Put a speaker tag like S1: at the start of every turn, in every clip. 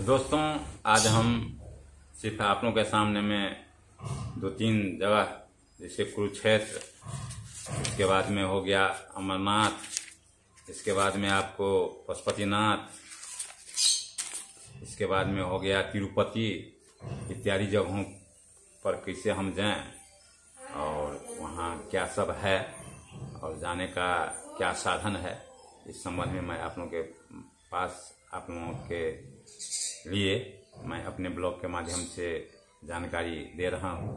S1: तो दोस्तों, आज हम सिर्फ आप लोगों के सामने में 2-3 जगह, जैसे कुरुक्षेत्र, इसके बाद में हो गया अमरनाथ, इसके बाद में आपको पशुपतिनाथ, इसके बाद में हो गया तिरुपति, इत्यादि जगहों पर कैसे हम जाएं और वहाँ क्या सब है और जाने का क्या साधन है, इस संबंध में मैं आप लोगों के पास, आप लोगों के लिए मैं अपने ब्लॉग के माध्यम से जानकारी दे रहा हूँ।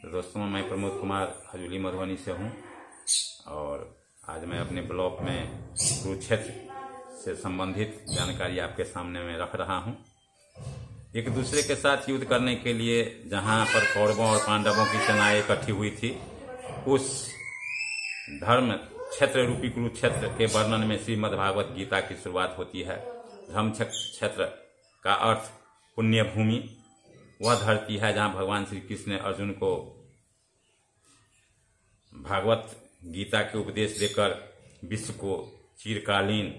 S1: तो दोस्तों, मैं प्रमोद कुमार हजूली मधुबनी से हूँ और आज मैं अपने ब्लॉग में कुरुक्षेत्र से संबंधित जानकारी आपके सामने में रख रहा हूँ। एक दूसरे के साथ युद्ध करने के लिए जहाँ पर कौरवों और पांडवों की सेनाएं इकट्ठी हुई थी, उस धर्म क्षेत्र रूपी कुरुक्षेत्र के वर्णन में श्रीमद्भागवत गीता की शुरुआत होती है। धर्म क्षेत्र का अर्थ पुण्य भूमि, वह धरती है जहाँ भगवान श्री कृष्ण ने अर्जुन को भागवत गीता के उपदेश देकर विश्व को चिरकालीन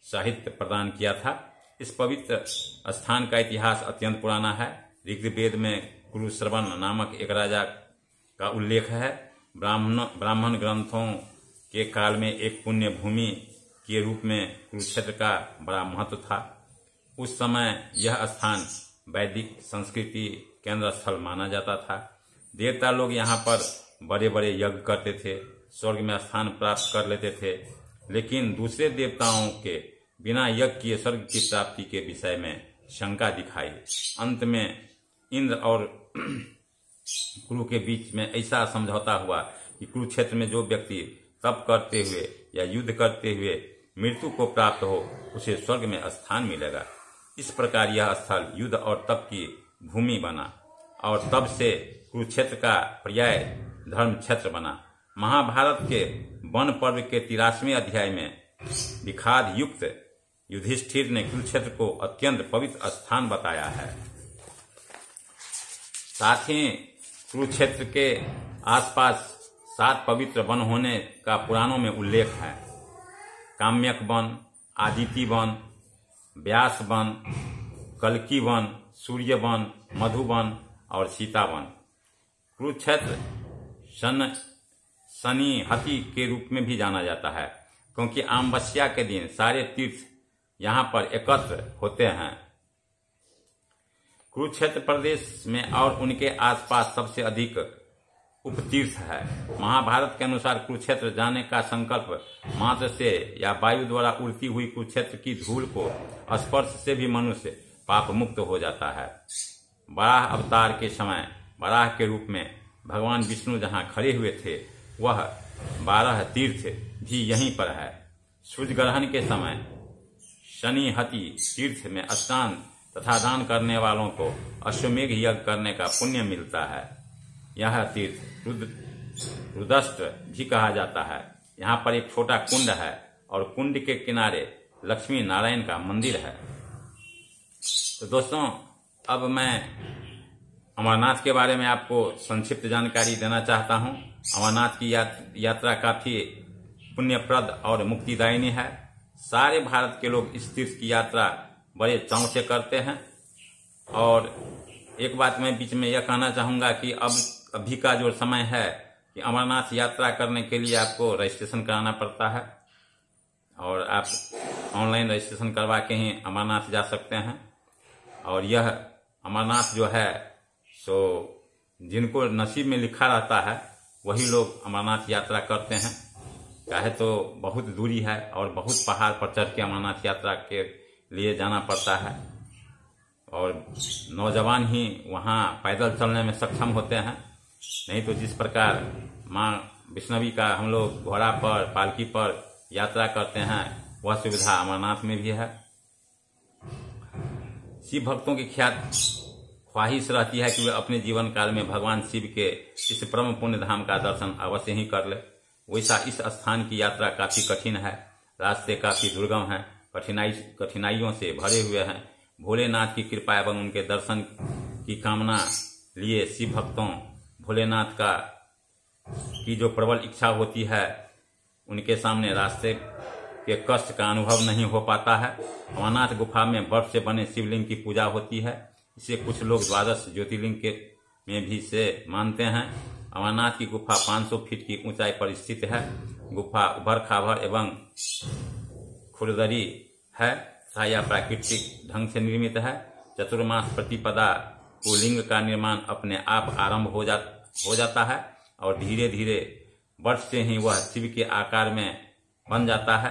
S1: साहित्य प्रदान किया था। इस पवित्र स्थान का इतिहास अत्यंत पुराना है। ऋग्वेद में कुरुश्रवण नामक एक राजा का उल्लेख है। ब्राह्मण ग्रंथों के काल में एक पुण्य भूमि के रूप में कुरुक्षेत्र का बड़ा महत्व था। उस समय यह स्थान वैदिक संस्कृति केंद्र स्थल माना जाता था। देवता लोग यहाँ पर बड़े बड़े यज्ञ करते थे, स्वर्ग में स्थान प्राप्त कर लेते थे, लेकिन दूसरे देवताओं के बिना यज्ञ किए स्वर्ग की प्राप्ति के विषय में शंका दिखाई। अंत में इंद्र और कुरु के बीच में ऐसा समझौता हुआ कि कुरुक्षेत्र में जो व्यक्ति तप करते हुए या युद्ध करते हुए मृत्यु को प्राप्त हो, उसे स्वर्ग में स्थान मिलेगा। इस प्रकार यह स्थल युद्ध और तप की भूमि बना और तब से कुरुक्षेत्र का पर्याय धर्म क्षेत्र बना। महाभारत के वन पर्व के 83वें अध्याय में विखाद युक्त युधिष्ठिर ने कुरुक्षेत्र को अत्यंत पवित्र स्थान बताया है। साथ ही कुरुक्षेत्र के आसपास 7 पवित्र वन होने का पुराणों में उल्लेख है। काम्यक वन, आदिति वन, व्यास वन, कल्की वन, सूर्य वन, मधु वन और सीता वन। कुरुक्षेत्र शनिहति के रूप में भी जाना जाता है, क्योंकि अमावस्या के दिन सारे तीर्थ यहाँ पर एकत्र होते हैं। कुरुक्षेत्र प्रदेश में और उनके आसपास सबसे अधिक उपतीर्थ है। महाभारत के अनुसार कुरुक्षेत्र जाने का संकल्प मात्र से या वायु द्वारा उड़ती हुई कुरुक्षेत्र की धूल को स्पर्श से भी मनुष्य पाप मुक्त हो जाता है। वराह अवतार के समय वराह के रूप में भगवान विष्णु जहाँ खड़े हुए थे, वह 12 तीर्थ भी यहीं पर है। सूर्य ग्रहण के समय शनिहति तीर्थ में स्नान तथा दान करने वालों को अश्वमेघ यज्ञ करने का पुण्य मिलता है। यह तीर्थ रुद्रष्ट्र भी कहा जाता है। यहाँ पर एक छोटा कुंड है और कुंड के किनारे लक्ष्मी नारायण का मंदिर है। तो दोस्तों, अब मैं अमरनाथ के बारे में आपको संक्षिप्त जानकारी देना चाहता हूँ। अमरनाथ की यात्रा काफी पुण्यप्रद और मुक्तिदायिनी है। सारे भारत के लोग इस तीर्थ की यात्रा बड़े चाव से करते हैं। और एक बात मैं बीच में यह कहना चाहूँगा कि अभी का जो समय है कि अमरनाथ यात्रा करने के लिए आपको रजिस्ट्रेशन कराना पड़ता है और आप ऑनलाइन रजिस्ट्रेशन करवा के ही अमरनाथ जा सकते हैं। और यह अमरनाथ जो है, सो जिनको नसीब में लिखा रहता है वही लोग अमरनाथ यात्रा करते हैं। चाहे तो बहुत दूरी है और बहुत पहाड़ पर चढ़ के अमरनाथ यात्रा के लिए जाना पड़ता है और नौजवान ही वहाँ पैदल चलने में सक्षम होते हैं। नहीं तो जिस प्रकार माँ वैष्णवी का हम लोग घोड़ा पर, पालकी पर यात्रा करते हैं, वह सुविधा अमरनाथ में भी है। शिव भक्तों की ख्वाहिश रहती है कि वे अपने जीवन काल में भगवान शिव के इस परम पुण्य धाम का दर्शन अवश्य ही कर ले। वैसा इस स्थान की यात्रा काफी कठिन है। रास्ते काफी दुर्गम हैं, कठिनाइयों से भरे हुए हैं। भोलेनाथ की कृपा एवं उनके दर्शन की कामना लिए शिव भक्तों भोलेनाथ की जो प्रबल इच्छा होती है, उनके सामने रास्ते के कष्ट का अनुभव नहीं हो पाता है। अमरनाथ गुफा में बर्फ से बने शिवलिंग की पूजा होती है। इसे कुछ लोग द्वादश ज्योतिर्लिंग के में भी से मानते हैं। अमरनाथ की गुफा 500 फीट की ऊंचाई पर स्थित है। गुफा उभर खाभर एवं खुरदरी है तथा यह प्राकृतिक ढंग से निर्मित है। चतुर्मास प्रतिपदा को लिंग का निर्माण अपने आप आरंभ हो जाता है और धीरे धीरे बर्फ से ही वह शिव के आकार में बन जाता है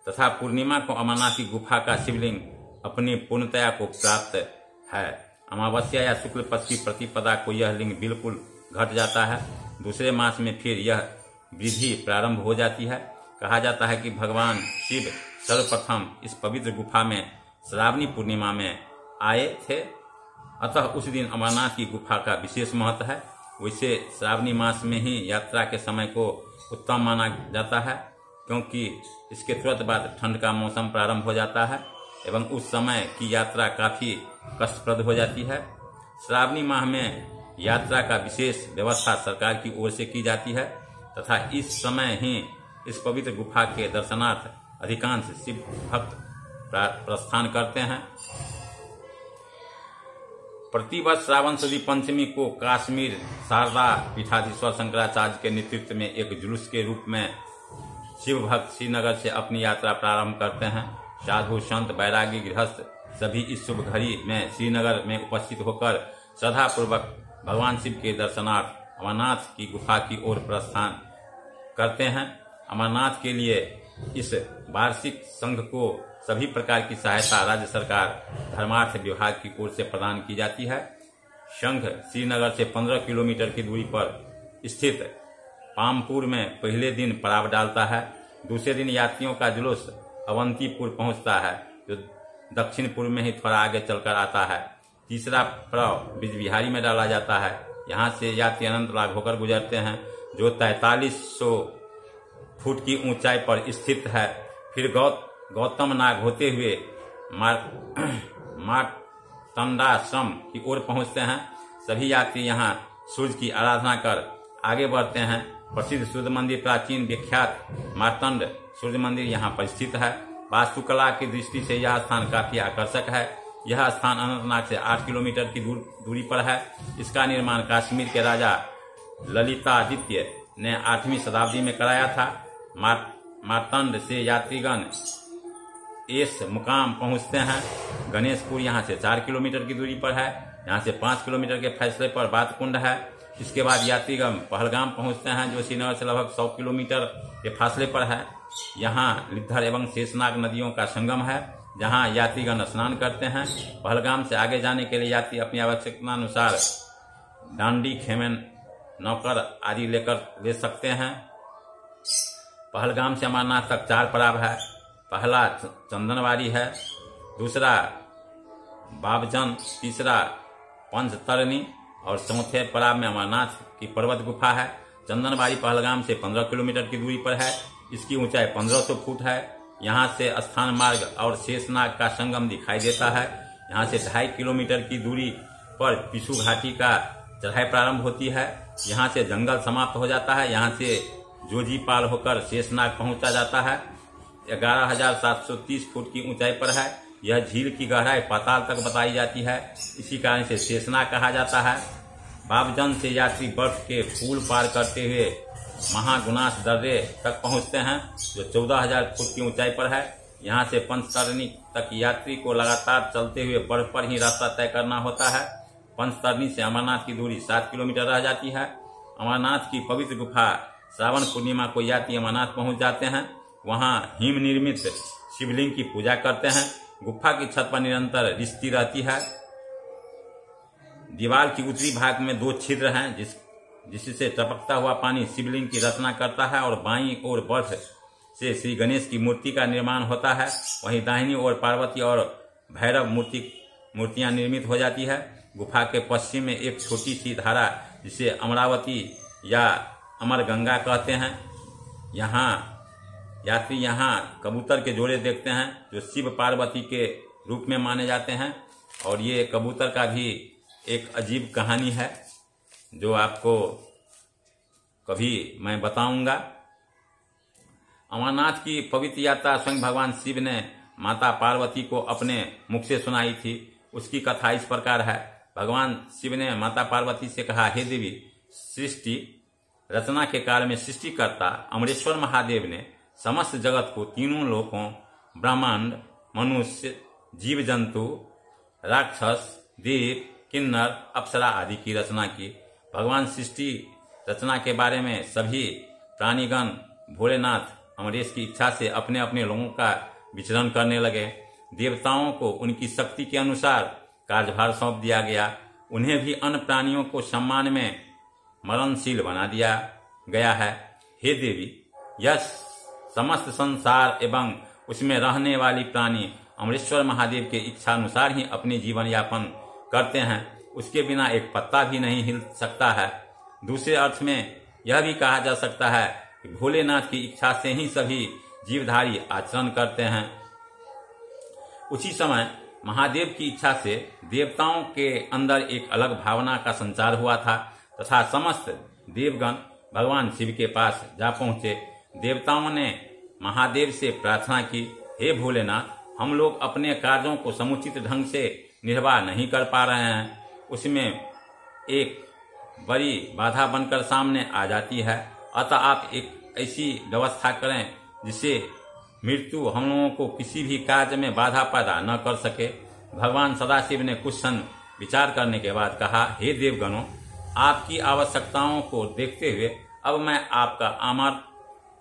S1: तथा पूर्णिमा को अमरनाथ की गुफा का शिवलिंग अपनी पूर्णतया को प्राप्त है। अमावस्या या शुक्ल पक्ष की प्रतिपदा को यह लिंग बिल्कुल घट जाता है। दूसरे मास में फिर यह वृद्धि प्रारंभ हो जाती है। कहा जाता है कि भगवान शिव सर्वप्रथम इस पवित्र गुफा में श्रावणी पूर्णिमा में आए थे, अतः उस दिन अमरनाथ की गुफा का विशेष महत्व है। वैसे श्रावणी मास में ही यात्रा के समय को उत्तम माना जाता है, क्योंकि इसके तुरंत बाद ठंड का मौसम प्रारंभ हो जाता है एवं उस समय की यात्रा काफी कष्टप्रद हो जाती है। श्रावणी माह में यात्रा का विशेष व्यवस्था सरकार की ओर से की जाती है तथा इस समय ही इस पवित्र गुफा के दर्शनार्थ अधिकांश शिव भक्त प्रस्थान करते हैं। प्रतिवर्ष श्रावण शुद्ध पंचमी को काश्मीर शारदा पीठाधीश्वर शंकराचार्य के नेतृत्व में एक जुलूस के रूप में शिव भक्त श्रीनगर से अपनी यात्रा प्रारंभ करते हैं। साधु संत बैरागी गृहस्थ सभी इस शुभ घड़ी में श्रीनगर में उपस्थित होकर श्रद्धा पूर्वक भगवान शिव के दर्शनार्थ अमरनाथ की गुफा की ओर प्रस्थान करते हैं। अमरनाथ के लिए इस वार्षिक संघ को सभी प्रकार की सहायता राज्य सरकार धर्मार्थ विभाग की ओर से प्रदान की जाती है। संघ श्रीनगर से 15 किलोमीटर की दूरी पर स्थित पामपुर में पहले दिन पड़ाव डालता है। दूसरे दिन यात्रियों का जुलूस अवंतीपुर पहुंचता है, जो दक्षिण पूर्व में ही थोड़ा आगे चलकर आता है। तीसरा पड़ाव बिजबिहारी में डाला जाता है। यहाँ से यात्री अनंतनाग होकर गुजरते हैं, जो 4300 फुट की ऊंचाई पर स्थित है। फिर गौतम नाग होते हुए मार्तंडाश्रम की ओर पहुंचते हैं। सभी यात्री यहाँ सूर्य की आराधना कर आगे बढ़ते हैं। प्रसिद्ध सूर्य मंदिर, प्राचीन विख्यात मार्तंड सूर्य मंदिर यहाँ पर स्थित है। वास्तुकला की दृष्टि से यह स्थान काफी आकर्षक है। यह स्थान अनंतनाग से 8 किलोमीटर की दूरी पर है। इसका निर्माण कश्मीर के राजा ललितादित्य ने 8वीं शताब्दी में कराया था। मार्तंड से यात्रीगण इस मुकाम पहुंचते हैं। गणेशपुर यहाँ से 4 किलोमीटर की दूरी पर है। यहाँ से 5 किलोमीटर के फैसले पर बातकुंड है। इसके बाद यात्रीगण पहलगाम पहुंचते हैं, जो श्रीनगर से लगभग 100 किलोमीटर के फासले पर है। यहाँ लिद्धर एवं शेषनाग नदियों का संगम है, जहाँ यात्रीगण स्नान करते हैं। पहलगाम से आगे जाने के लिए यात्री अपनी आवश्यकता अनुसार डांडी, खेमेन, नौकर आदि ले सकते हैं। पहलगाम से अमरनाथ तक 4 पड़ाव है। पहला चंदनवाड़ी है, दूसरा बाबजन, तीसरा पंचतरनी और चौथे पड़ाव में अमरनाथ की पर्वत गुफा है। चंदनवाड़ी पहलगाम से 15 किलोमीटर की दूरी पर है। इसकी ऊंचाई 1500 फुट है। यहाँ से स्थान मार्ग और शेषनाग का संगम दिखाई देता है। यहाँ से 2.5 किलोमीटर की दूरी पर पिछू घाटी का चढ़ाई प्रारंभ होती है। यहाँ से जंगल समाप्त हो जाता है। यहाँ से जोजीपाल होकर शेषनाग पहुंचा जाता है। 11,730 फुट की ऊंचाई पर है। यह झील की गहराई पाताल तक बताई जाती है, इसी कारण से शेषनाग कहा जाता है। बाबजन से यात्री बर्फ के पुल पार करते हुए महागुनास दर्रे तक पहुंचते हैं, जो 14,000 फुट की ऊंचाई पर है। यहाँ से पंचतरनी तक यात्री को लगातार चलते हुए बर्फ पर ही रास्ता तय करना होता है। पंचतरनी से अमरनाथ की दूरी 7 किलोमीटर रह जाती है। अमरनाथ की पवित्र गुफा श्रावण पूर्णिमा को यात्री अमरनाथ पहुंच जाते हैं। वहां हिम निर्मित शिवलिंग की पूजा करते हैं। गुफा की छत पर निरंतर रिश्ती रहती है। दीवार की उत्तरी भाग में 2 छिद्र हैं, जिससे टपकता हुआ पानी शिवलिंग की रचना करता है और बाईं ओर बर्फ से श्री गणेश की मूर्ति का निर्माण होता है। वहीं दाहिनी ओर पार्वती और भैरव मूर्तियां निर्मित हो जाती है। गुफा के पश्चिम में एक छोटी सी धारा, जिसे अमरावती या अमर गंगा कहते हैं। यात्री यहाँ कबूतर के जोड़े देखते हैं, जो शिव पार्वती के रूप में माने जाते हैं। और ये कबूतर का भी एक अजीब कहानी है, जो आपको कभी मैं बताऊंगा। अमरनाथ की पवित्र यात्रा स्वयं भगवान शिव ने माता पार्वती को अपने मुख से सुनाई थी। उसकी कथा इस प्रकार है। भगवान शिव ने माता पार्वती से कहा, हे देवी, सृष्टि रचना के कार्य में सृष्टिकर्ता अमरेश्वर महादेव ने समस्त जगत को तीनों लोकों ब्रह्मांड, मनुष्य, जीव जंतु, राक्षस, देव, किन्नर, अप्सरा आदि की रचना की। भगवान सृष्टि रचना के बारे में सभी प्राणीगण भोलेनाथ अमरेश की इच्छा से अपने अपने लोगों का विचरण करने लगे। देवताओं को उनकी शक्ति के अनुसार कार्यभार सौंप दिया गया। उन्हें भी अन्य प्राणियों को सम्मान में मरणशील बना दिया गया है। हे देवी, यह समस्त संसार एवं उसमें रहने वाली प्राणी अमरेश्वर महादेव के इच्छानुसार ही अपने जीवन यापन करते हैं। उसके बिना एक पत्ता भी नहीं हिल सकता है। दूसरे अर्थ में यह भी कहा जा सकता है कि भोलेनाथ की इच्छा से ही सभी जीवधारी आचरण करते हैं। उसी समय महादेव की इच्छा से देवताओं के अंदर एक अलग भावना का संचार हुआ था तथा समस्त देवगण भगवान शिव के पास जा पहुंचे। देवताओं ने महादेव से प्रार्थना की, हे भोलेनाथ, हम लोग अपने कार्यों को समुचित ढंग से निर्वाह नहीं कर पा रहे हैं। उसमें एक बड़ी बाधा बनकर सामने आ जाती है। अतः आप एक ऐसी व्यवस्था करें जिससे मृत्यु हम लोगों को किसी भी कार्य में बाधा पैदा न कर सके। भगवान सदाशिव ने कुछ क्षण विचार करने के बाद कहा, हे देवगणों, आपकी आवश्यकताओं को देखते हुए अब मैं आपका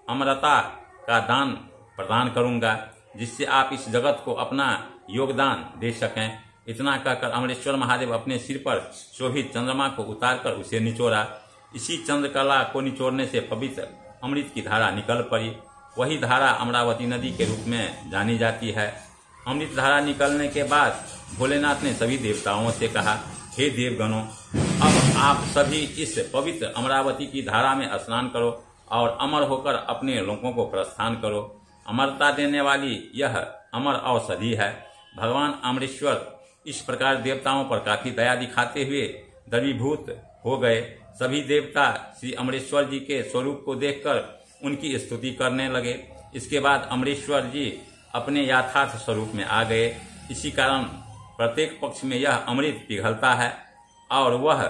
S1: अमरता का दान प्रदान करूंगा, जिससे आप इस जगत को अपना योगदान दे सकें। इतना कहकर अमरेश्वर महादेव अपने सिर पर शोभित चंद्रमा को उतारकर उसे निचोड़ा। इसी चंद्रकला को निचोड़ने से पवित्र अमृत की धारा निकल पड़ी। वही धारा अमरावती नदी के रूप में जानी जाती है। अमृत धारा निकलने के बाद भोलेनाथ ने सभी देवताओं से कहा, हे देवगणों, अब आप सभी इस पवित्र अमरावती की धारा में स्नान करो और अमर होकर अपने लोगों को प्रस्थान करो। अमरता देने वाली यह अमर औषधि है। भगवान अमरेश्वर इस प्रकार देवताओं पर काफी दया दिखाते हुए द्रवीभूत हो गए। सभी देवता श्री अमरेश्वर जी के स्वरूप को देखकर उनकी स्तुति करने लगे। इसके बाद अमरेश्वर जी अपने यथार्थ स्वरूप में आ गए। इसी कारण प्रत्येक पक्ष में यह अमृत पिघलता है और वह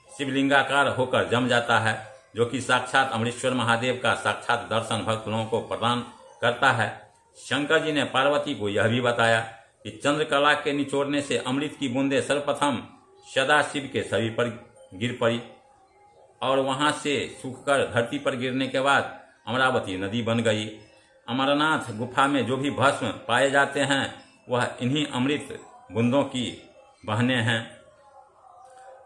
S1: शिवलिंगाकार होकर जम जाता है, जो कि साक्षात अमरेश्वर महादेव का साक्षात दर्शन भक्त लोगों को प्रदान करता है। शंकर जी ने पार्वती को यह भी बताया कि चंद्रकला के निचोड़ने से अमृत की बूंदें सर्वप्रथम सदाशिव के शरीर पर गिर पड़ी और वहां से सूखकर धरती पर गिरने के बाद अमरावती नदी बन गई। अमरनाथ गुफा में जो भी भस्म पाए जाते हैं वह इन्हीं अमृत बूंदों की बहने हैं।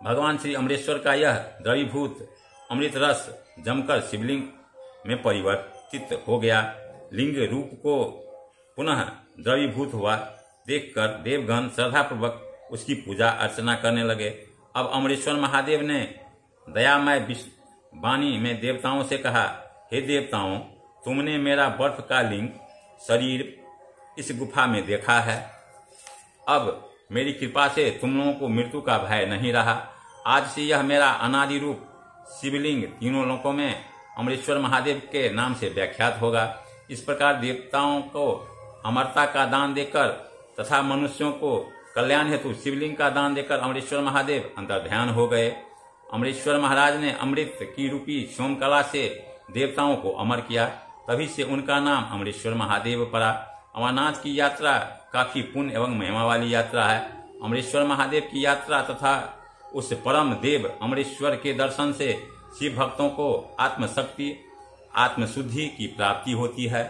S1: भगवान श्री अमरेश्वर का यह द्रवीभूत अमृत रस जमकर शिवलिंग में परिवर्तित हो गया। लिंग रूप को पुनः द्रवीभूत हुआ देखकर देवगण श्रद्धापूर्वक उसकी पूजा अर्चना करने लगे। अब अमरेश्वर महादेव ने दयामय वाणी में देवताओं से कहा, हे देवताओं, तुमने मेरा बर्फ का लिंग शरीर इस गुफा में देखा है। अब मेरी कृपा से तुम लोगों को मृत्यु का भय नहीं रहा। आज से यह मेरा अनादि रूप शिवलिंग तीनों लोकों में अमरेश्वर महादेव के नाम से व्याख्यात होगा। इस प्रकार देवताओं को अमरता का दान देकर तथा मनुष्यों को कल्याण हेतु शिवलिंग का दान देकर अमरेश्वर महादेव अंतर्ध्यान हो गए। अमरेश्वर महाराज ने अमृत की रूपी सोमकला से देवताओं को अमर किया। तभी से उनका नाम अमरेश्वर महादेव पड़ा। अमरनाथ की यात्रा काफी पुण्य एवं महिमा वाली यात्रा है। अमरेश्वर महादेव की यात्रा तथा उस परम देव अमरेश्वर के दर्शन से शिव भक्तों को आत्मशक्ति आत्मशुद्धि की प्राप्ति होती है।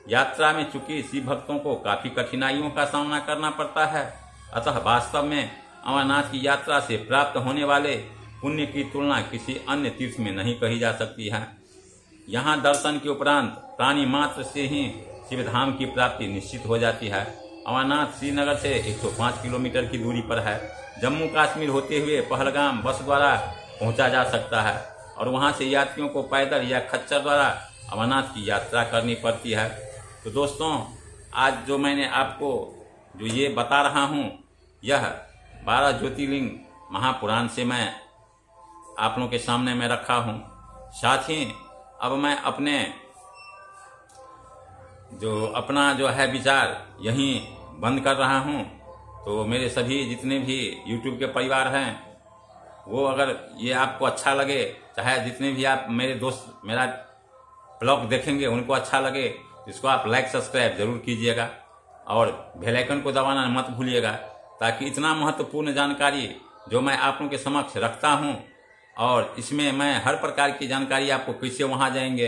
S1: यात्रा में चूंकि शिव भक्तों को काफी कठिनाइयों का सामना करना पड़ता है, अतः वास्तव में अमरनाथ की यात्रा से प्राप्त होने वाले पुण्य की तुलना किसी अन्य तीर्थ में नहीं कही जा सकती है। यहाँ दर्शन के उपरांत प्राणी मात्र से ही शिवधाम की प्राप्ति निश्चित हो जाती है। अमरनाथ श्रीनगर से 105 किलोमीटर की दूरी पर है। जम्मू कश्मीर होते हुए पहलगाम बस द्वारा पहुंचा जा सकता है और वहां से यात्रियों को पैदल या खच्चर द्वारा अमरनाथ की यात्रा करनी पड़ती है। तो दोस्तों, आज जो मैंने आपको जो ये बता रहा हूँ, यह 12 ज्योतिर्लिंग महापुराण से मैं आप लोगों के सामने में रखा हूँ। साथ ही अब मैं अपना जो है विचार यहीं बंद कर रहा हूं। तो मेरे सभी जितने भी यूट्यूब के परिवार हैं, वो अगर ये आपको अच्छा लगे, चाहे जितने भी आप मेरे दोस्त मेरा ब्लॉग देखेंगे उनको अच्छा लगे, इसको आप लाइक सब्सक्राइब जरूर कीजिएगा और बेल आइकन को दबाना मत भूलिएगा, ताकि इतना महत्वपूर्ण जानकारी जो मैं आप लोगों के समक्ष रखता हूं, और इसमें मैं हर प्रकार की जानकारी आपको कैसे वहां जाएंगे,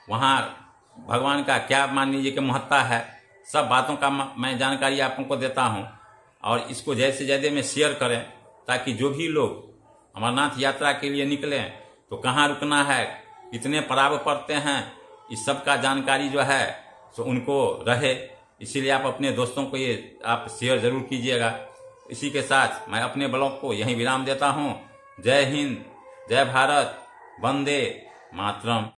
S1: वहां भगवान का क्या मान लीजिए कि महत्ता है, सब बातों का मैं जानकारी आप लोगों को देता हूं। और इसको ज़्यादा से ज़्यादा में शेयर करें, ताकि जो भी लोग अमरनाथ यात्रा के लिए निकले तो कहाँ रुकना है, कितने पड़ाव पड़ते हैं, इस सब का जानकारी जो है तो उनको रहे। इसीलिए आप अपने दोस्तों को ये आप शेयर जरूर कीजिएगा। इसी के साथ मैं अपने ब्लॉग को यहीं विराम देता हूँ। जय हिंद, जय भारत, वंदे मातरम।